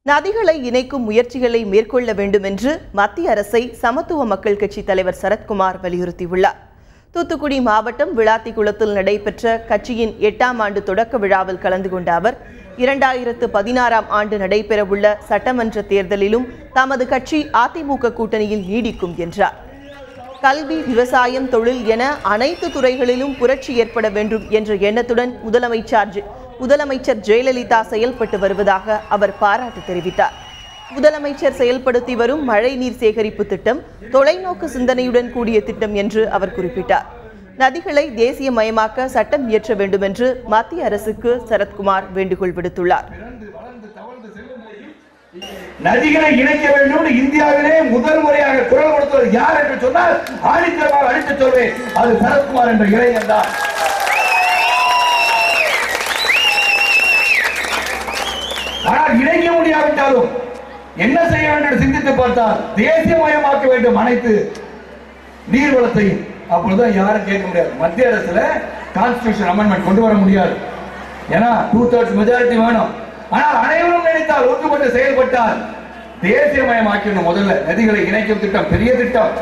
நதிகளை இணைக்கும் முயற்சிகளை மேற்கொள்ள வேண்டும் என்று மத்திய அரசை சமத்துவ மக்கள் கட்சி தலைவர் சரத்குமார் வலியுறுத்தியுள்ளார். தூத்துக்குடி மாவட்டம் விளாத்திக்குளத்தில் நடைபெற்ற கட்சியின் 8ஆம் ஆண்டு தொடக்க விழாவில் கலந்து கொண்ட அவர் 2016ஆம் ஆண்டு நடைபெறவுள்ள சட்டமன்ற தேர்தலிலும் தமது கட்சி அதிமுக கூட்டணியில் நீடிக்கும் என்றார். கல்வி, விவசாயம், தொழில் என அனைத்து துறைகளிலும் புரட்சி ஏற்பட வேண்டும் என்ற எண்ணத்துடன் முதலமைச்சர் ஜெயலலிதா செயல்பட்டு வருவதாக அவர் பாராட்டு தெரிவித்தார். முதலமைச்சர் செயல்படுத்தி வரும் மழை நீர் சேகரிப்பு திட்டம் தொலைநோக்கு சிந்தனையுடன் கூடிய திட்டம் என்று அவர் குறிப்பிட்டார். நதிகளை தேசியமயமாக்க சட்டம் இயற்ற வேண்டும் என்று மத்திய அரசுக்கு சரத்குமார் வேண்டுகோள் விடுத்துள்ளார். நதிகளை இணைக்க வேண்டும் இந்தியாவிலே முதல் முறையாக குரல் கொடுத்தவர் யார் என்று சொன்னால் ஆணித்தரமாக அடித்து சொல்வேன், அது சரத்குமார் என்ற இளைஞர் தான். ஆனால் இணைக்க முடியாவிட்டாலும் என்ன செய்ய வேண்டும் என்று சிந்தித்து பார்த்தால் தேசியமயமாக்க வேண்டும் அனைத்து நீர்வளத்தையும். அப்பொழுதுதான் யாரும் கேட்க முடியாது. மத்திய அரசுல கான்ஸ்டிடியூஷன் அமெண்ட்மெண்ட் கொண்டு வர முடியாது, ஏன்னா 2/3 மெஜாரிட்டி வேணும். ஆனால் அனைவரும் நினைத்தால், ஒன்றுபட்டு செயல்பட்டால் தேசியமயமாக்கணும். முதல்ல நதிகளை இணைக்கும் திட்டம் பெரிய திட்டம்.